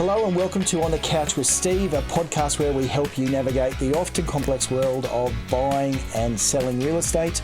Hello and welcome to On the Couch with Steve, a podcast where we help you navigate the often complex world of buying and selling real estate.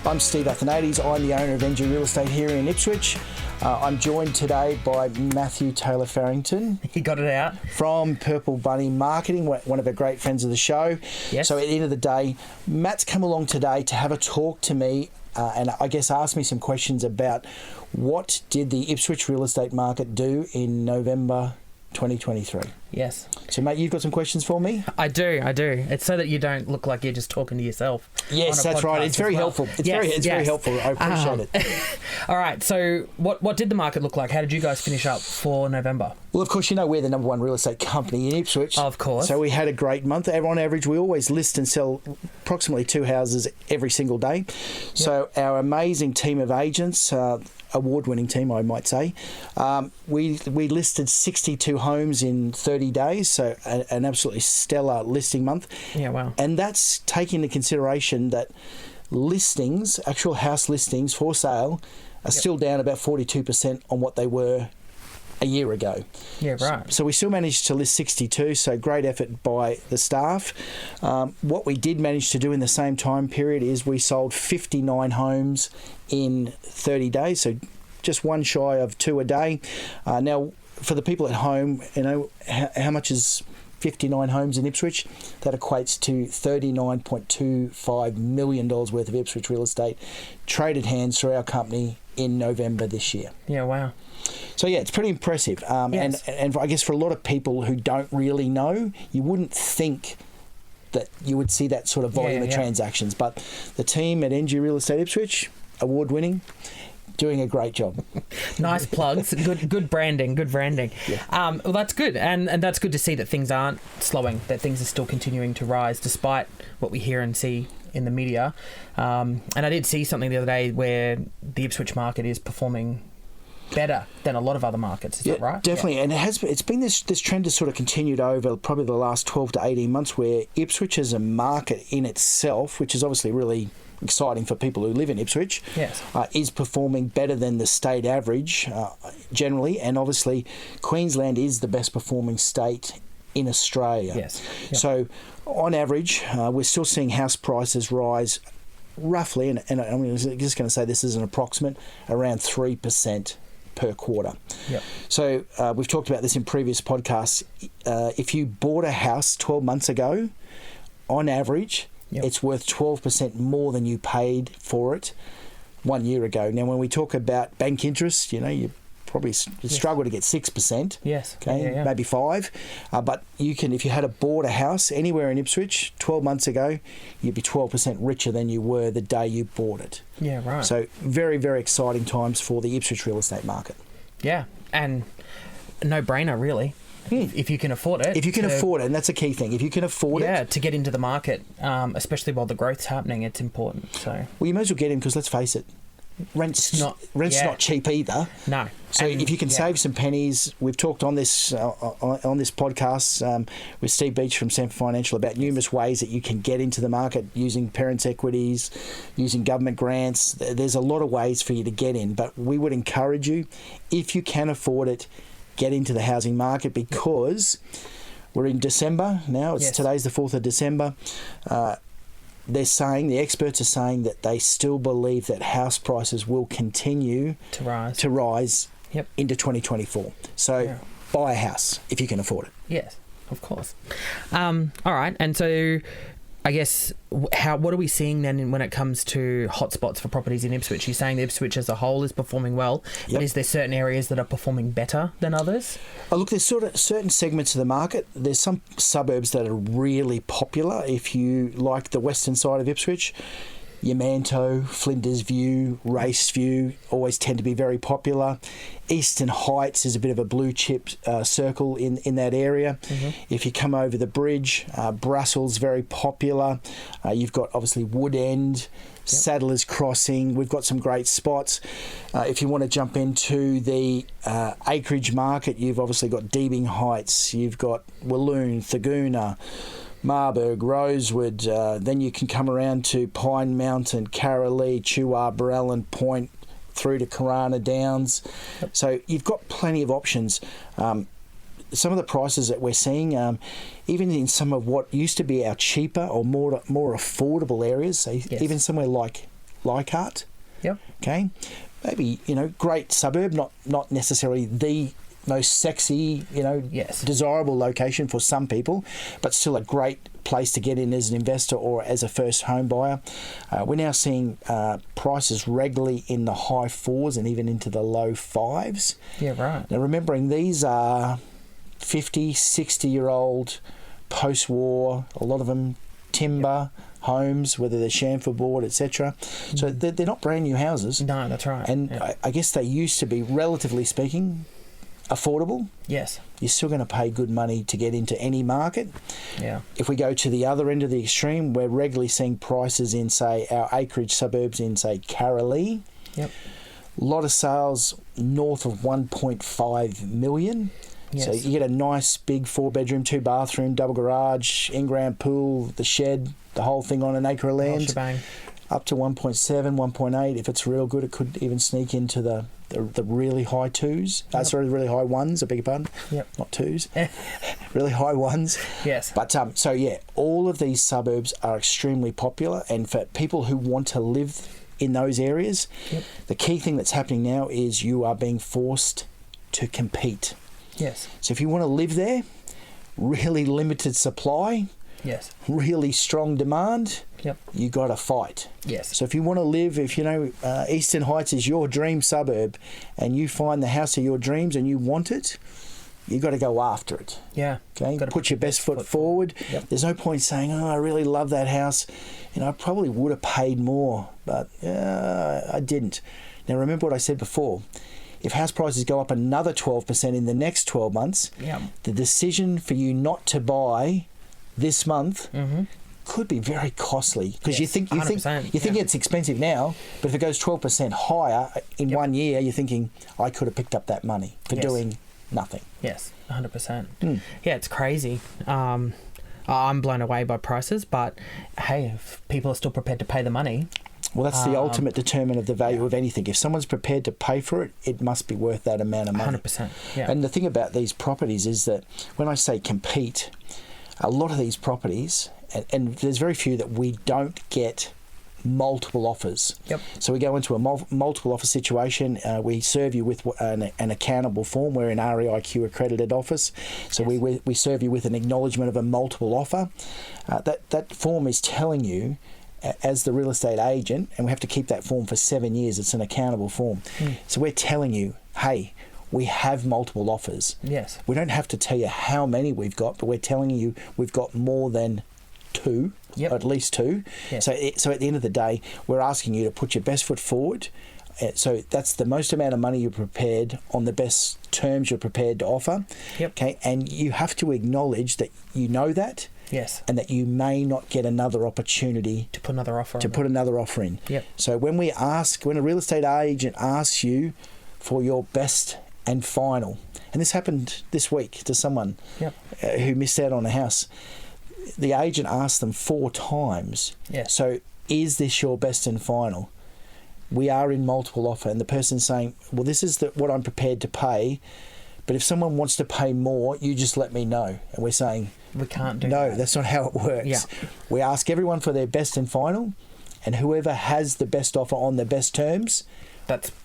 I'm Steve Athanates. I'm the owner of NG Real Estate here in Ipswich. I'm joined today by Matthew Taylor-Farrington. He got it out. From Purple Bunny Marketing, one of our great friends of the show. Yes. So at the end of the day, Matt's come along today to have a talk to me and I guess ask me some questions about what did the Ipswich real estate market do in November 2023. Yes. So, mate, you've got some questions for me? I do. It's so that you don't look like you're just talking to yourself. Yes, that's right. It's very helpful. It's very helpful. I appreciate it. All right. So what did the market look like? How did you guys finish up for November? Well, of course, you know we're the number one real estate company in Ipswich. Of course. So we had a great month. On average, we always list and sell approximately 2 houses every single day. Yep. So our amazing team of agents, award-winning team, I might say, we listed 62 homes in 30 days, so an absolutely stellar listing month. Yeah, wow. And that's taking into consideration that listings, actual house listings for sale, are still down about 42% on what they were a year ago. Yeah, right. So we still managed to list 62, so great effort by the staff. What we did manage to do in the same time period is we sold 59 homes in 30 days, so just one shy of 2 a day. Now, for the people at home, you know, how much is 59 homes in Ipswich? That equates to $39.25 million worth of Ipswich real estate traded hands through our company in November this year. Yeah, wow. So, yeah, it's pretty impressive. Yes. And I guess for a lot of people who don't really know, you wouldn't think that you would see that sort of volume of transactions. But the team at NG Real Estate Ipswich, award-winning, doing a great job. Nice plugs. Good branding. Yeah. Well, that's good. And that's good to see that things aren't slowing, that things are still continuing to rise despite what we hear and see in the media. And I did see something the other day where the Ipswich market is performing better than a lot of other markets. Is that right? Definitely. Yeah. And it's been this trend has sort of continued over probably the last 12 to 18 months where Ipswich as a market in itself, which is obviously really exciting for people who live in Ipswich, yes, is performing better than the state average generally. And obviously Queensland is the best performing state in Australia. Yes. Yep. So on average, we're still seeing house prices rise roughly, and I'm just going to say this is an approximate, around 3% per quarter. Yep. So we've talked about this in previous podcasts. If you bought a house 12 months ago, on average, it's worth 12% more than you paid for it 1 year ago. Now, when we talk about bank interest, you know, you probably struggle to get 6%. Yes. Okay, maybe 5%. But you can, if you had bought a house anywhere in Ipswich 12 months ago, you'd be 12% richer than you were the day you bought it. Yeah, right. So very, very exciting times for the Ipswich real estate market. Yeah, and no-brainer, really. If you can afford it. If you can afford it, and that's a key thing. If you can afford it. Yeah, to get into the market, especially while the growth's happening, it's important. So. Well, you may as well get in because let's face it, rent's not cheap either. No. So if you can save some pennies, we've talked on this podcast with Steve Beach from Sanford Financial about numerous ways that you can get into the market using parents' equities, using government grants. There's a lot of ways for you to get in, but we would encourage you, if you can afford it, get into the housing market because we're in December now. Today's the 4th of December. The experts are saying that they still believe that house prices will continue to rise into 2024. So buy a house if you can afford it. Yes, of course. All right, and so I guess what are we seeing then when it comes to hotspots for properties in Ipswich? You're saying the Ipswich as a whole is performing well, but is there certain areas that are performing better than others? Oh, look, there's sort of certain segments of the market. There's some suburbs that are really popular. If you like the western side of Ipswich, Yamanto, Flinders View, Race View always tend to be very popular. Eastern Heights is a bit of a blue chip circle in that area. Mm-hmm. If you come over the bridge, Brussels, very popular. You've got obviously Wood End, Saddlers Crossing. We've got some great spots. If you want to jump into the acreage market, you've obviously got Deebing Heights, you've got Walloon, Thaguna, Marburg, Rosewood, then you can come around to Pine Mountain, Karalee, Chuar, Barellan Point, through to Karana Downs. Yep. So you've got plenty of options. some of the prices that we're seeing, even in some of what used to be our cheaper or more affordable areas, say even somewhere like Leichhardt. Yep. Okay. Maybe, great suburb, not necessarily the most sexy, desirable location for some people, but still a great place to get in as an investor or as a first home buyer. We're now seeing prices regularly in the high 4s and even into the low 5s. Yeah, right. Now, remembering these are 50, 60-year-old post-war, a lot of them timber homes, whether they're chamfer board, etc. So they're not brand new houses. No, that's right. And I guess they used to be, relatively speaking, affordable. Yes. You're still going to pay good money to get into any market. Yeah. If we go to the other end of the extreme, we're regularly seeing prices in, say, our acreage suburbs in, say, Carolee. Yep. A lot of sales north of 1.5 million. Yes. So you get a nice big 4-bedroom, 2-bathroom, double garage, in-ground pool, the shed, the whole thing on an acre of land. Shebang. Up to 1.7, 1.8. If it's real good, it could even sneak into the really high 2s. Sorry, the really high 1s, I beg your pardon. Yep. Not 2s. Really high 1s. Yes. But, all of these suburbs are extremely popular. And for people who want to live in those areas, the key thing that's happening now is you are being forced to compete. Yes. So if you want to live there, really limited supply, yes, really strong demand, you got to fight. Yes. So if you want to live, Eastern Heights is your dream suburb and you find the house of your dreams and you want it, you got to go after it. Yeah. Okay. Put your best foot forward. Yep. There's no point saying, I really love that house. I probably would have paid more, but I didn't. Now remember what I said before. If house prices go up another 12% in the next 12 months, the decision for you not to buy this month could be very costly because you think it's expensive now, but if it goes 12% higher in 1 year, you're thinking I could have picked up that money for doing nothing. Yes, 100%. Yeah, it's crazy. I'm blown away by prices, but hey, if people are still prepared to pay the money. Well, that's the ultimate determinant of the value of anything. If someone's prepared to pay for it, it must be worth that amount of money. 100%. Yeah. And the thing about these properties is that when I say compete, a lot of these properties, and there's very few that we don't get multiple offers. Yep. So we go into a multiple offer situation. We serve you with an accountable form. We're an REIQ accredited office. So we serve you with an acknowledgement of a multiple offer. That form is telling you, as the real estate agent, and we have to keep that form for 7 years. It's an accountable form. So we're telling you, hey, we have multiple offers. Yes. We don't have to tell you how many we've got, but we're telling you we've got more than 2, at least 2. Yes. So at the end of the day, we're asking you to put your best foot forward. So that's the most amount of money you're prepared on the best terms you're prepared to offer. Yep. Okay, and you have to acknowledge that you know that. Yes. And that you may not get another opportunity to put another offer in. Yep. So when a real estate agent asks you for your best and final, and this happened this week to someone who missed out on a house, the agent asked them 4 times. Yes. So is this your best and final? We are in multiple offer, and the person's saying, well, this is what I'm prepared to pay, but if someone wants to pay more, you just let me know. And we're saying, we can't do no, that. that's not how it works. Yeah. We ask everyone for their best and final, and whoever has the best offer on the best terms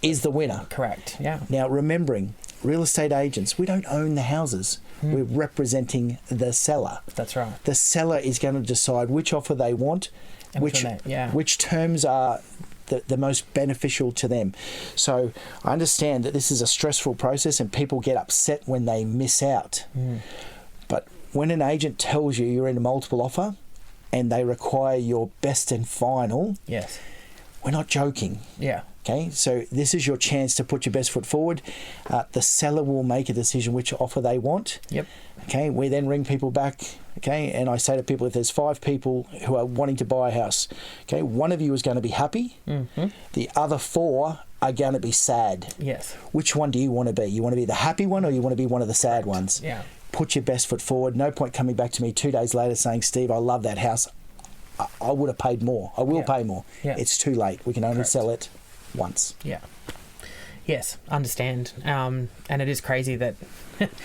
is the winner. Correct, yeah. Now, remembering, real estate agents, we don't own the houses. We're representing the seller. That's right. The seller is going to decide which offer they want, and which terms are the most beneficial to them. So I understand that this is a stressful process and people get upset when they miss out. But when an agent tells you you're in a multiple offer and they require your best and final, yes, we're not joking. Yeah. Okay, so this is your chance to put your best foot forward. The seller will make a decision which offer they want. Yep. Okay, we then ring people back. Okay, and I say to people, if there's 5 people who are wanting to buy a house, okay, one of you is going to be happy. The other 4 are going to be sad. Yes. Which one do you want to be? You want to be the happy one, or you want to be one of the sad ones? Yeah. Put your best foot forward. No point coming back to me 2 days later saying, Steve, I love that house. I would have paid more. I will pay more. Yeah. It's too late. We can only sell it once. Yeah. Yes, understand. And it is crazy that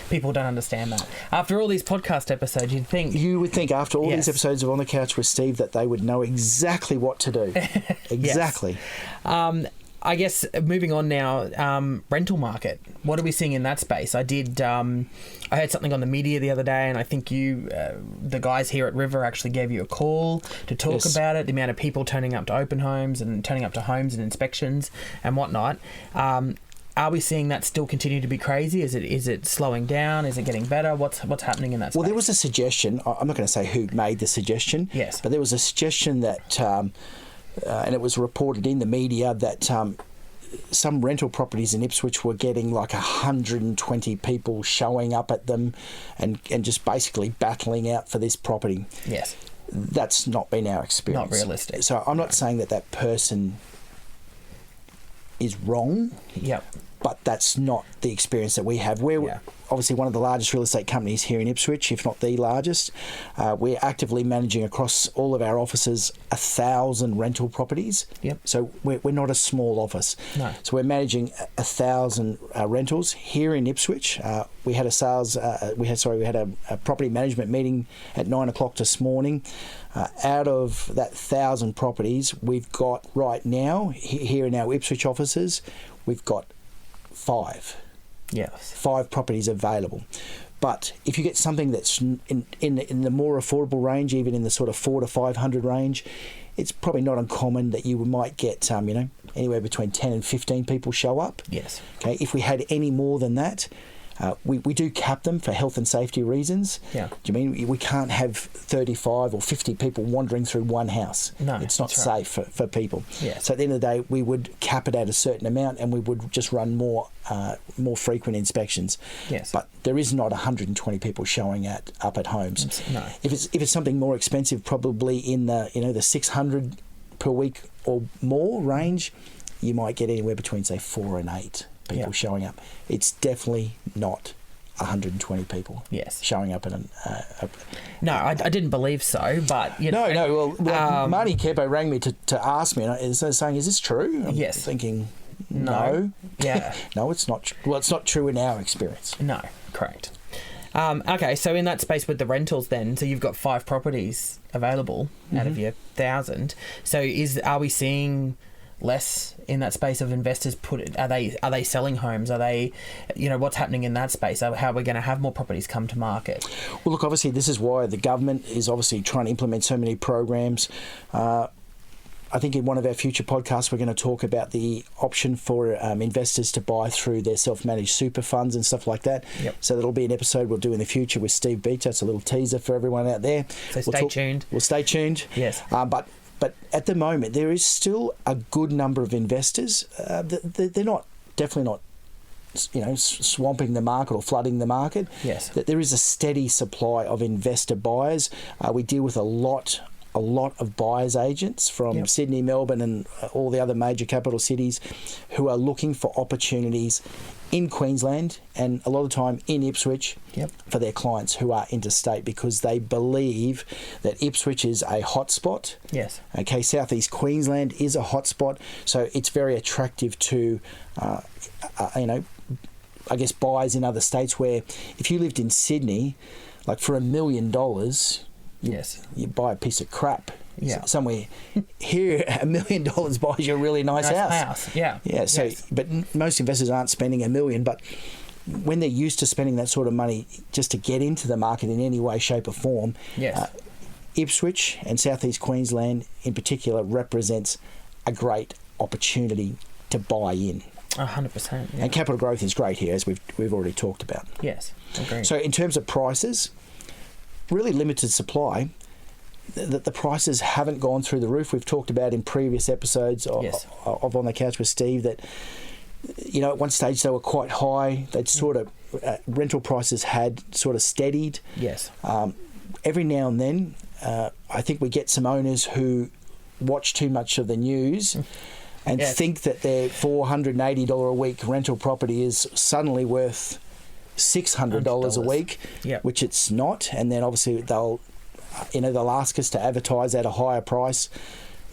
People don't understand that. After all these podcast episodes, you would think after all Yes. these episodes of On the Couch with Steve that they would know exactly what to do. Exactly. I guess moving on now, rental market. What are we seeing in that space? I heard something on the media the other day, and I think the guys here at River actually gave you a call to talk about it. The amount of people turning up to open homes and turning up to homes and inspections and whatnot. Are we seeing that still continue to be crazy? Is it slowing down? Is it getting better? What's happening in that space? Well, there was a suggestion. I'm not going to say who made the suggestion. Yes. But there was a suggestion that, and it was reported in the media that some rental properties in Ipswich were getting like 120 people showing up at them and just basically battling out for this property. Yes. That's not been our experience. Not realistic. So I'm not saying that person is wrong. Yep. But that's not the experience that we have. We're obviously one of the largest real estate companies here in Ipswich, if not the largest. We're actively managing across all of our offices 1,000 rental properties. Yep. So we're not a small office. No. So we're managing 1,000 rentals here in Ipswich. We had a property management meeting at 9 o'clock this morning. Out of that 1,000 properties, we've got right now here in our Ipswich offices, we've got 5. Yes. 5 properties available. But if you get something that's in the more affordable range, even in the sort of 400 to 500 range, it's probably not uncommon that you might get anywhere between 10 and 15 people show up. Yes. Okay. If we had any more than that, we do cap them for health and safety reasons. Yeah. Do you mean we can't have 35 or 50 people wandering through one house? No, it's not safe for people. Yeah. So at the end of the day, we would cap it at a certain amount, and we would just run more frequent inspections. Yes. But there is not 120 people showing up at homes. No. If it's something more expensive, probably in the 600 per week or more range, you might get anywhere between say 4 and 8 people showing up. It's definitely not 120 people showing up in No, I didn't believe so, but Well, Marty Kepo rang me to ask me, and saying, "Is this true?" I'm thinking, no. Yeah. No, it's not. Well, it's not true in our experience. No, correct. Okay, so in that space with the rentals then, so you've got 5 properties available out of your 1,000. So are we seeing less in that space of investors are they selling homes? Are they, what's happening in that space? How are we going to have more properties come to market? Well, look, obviously this is why the government is obviously trying to implement so many programs. I think in one of our future podcasts we're going to talk about the option for investors to buy through their self-managed super funds and stuff like that. Yep. So that'll be an episode we'll do in the future with Steve Beach. That's a little teaser for everyone out there. So stay tuned. We'll stay tuned. Yes. But at the moment, there is still a good number of investors. They're definitely not, swamping the market or flooding the market. Yes. That there is a steady supply of investor buyers. We deal with a lot of buyers agents from Sydney, Melbourne, and all the other major capital cities who are looking for opportunities in Queensland and a lot of the time in Ipswich for their clients who are interstate, because they believe that Ipswich is a hotspot. Yes. Okay, southeast Queensland is a hotspot, so it's very attractive to, I guess, buyers in other states, where if you lived in Sydney, like for $1 million, you buy a piece of crap. Yeah. Somewhere here, $1 million buys you a really nice house. Yeah. Yeah. So, but most investors aren't spending $1 million, but when they're used to spending that sort of money just to get into the market in any way, shape, or form, Ipswich and southeast Queensland in particular represents a great opportunity to buy in. 100%. And capital growth is great here, as we've already talked about. Yes, agreed. So in terms of prices, really limited supply. The prices haven't gone through the roof. We've talked about in previous episodes of On the Couch with Steve that, at one stage they were quite high. They'd sort of, rental prices had sort of steadied. Yes. Every now and then, I think we get some owners who watch too much of the news and think that their $480 a week rental property is suddenly worth $600 a week, which it's not. And then obviously they'll ask us to advertise at a higher price,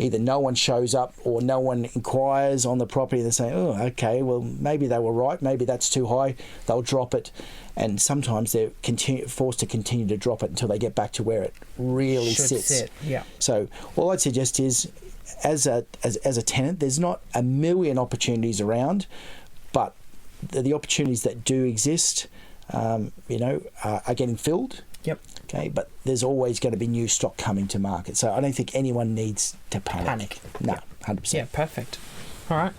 either no one shows up or no one inquires on the property. They're saying, oh, okay, well, maybe they were right. Maybe that's too high. They'll drop it. And sometimes they're forced to continue to drop it until they get back to where it really sits. Yeah. So all I'd suggest is, as a tenant, there's not a million opportunities around, but the opportunities that do exist, are getting filled. Yep. Okay, but there's always going to be new stock coming to market. So I don't think anyone needs to panic. No, 100%. Yeah, perfect. All right.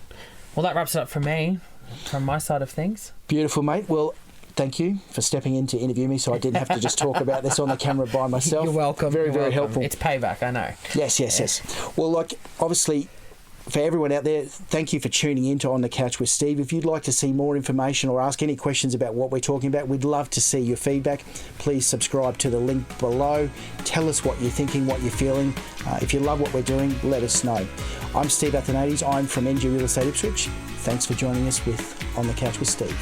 Well, that wraps it up for me, from my side of things. Beautiful, mate. Well, thank you for stepping in to interview me so I didn't have to just talk about this on the camera by myself. You're welcome. Very, You're very welcome. helpful. It's payback, I know. Yes. Well, obviously, for everyone out there, thank you for tuning in to On the Couch with Steve. If you'd like to see more information or ask any questions about what we're talking about, we'd love to see your feedback. Please subscribe to the link below. Tell us what you're thinking, what you're feeling. If you love what we're doing, let us know. I'm Steve Athanates. I'm from NG Real Estate Ipswich. Thanks for joining us with On the Couch with Steve.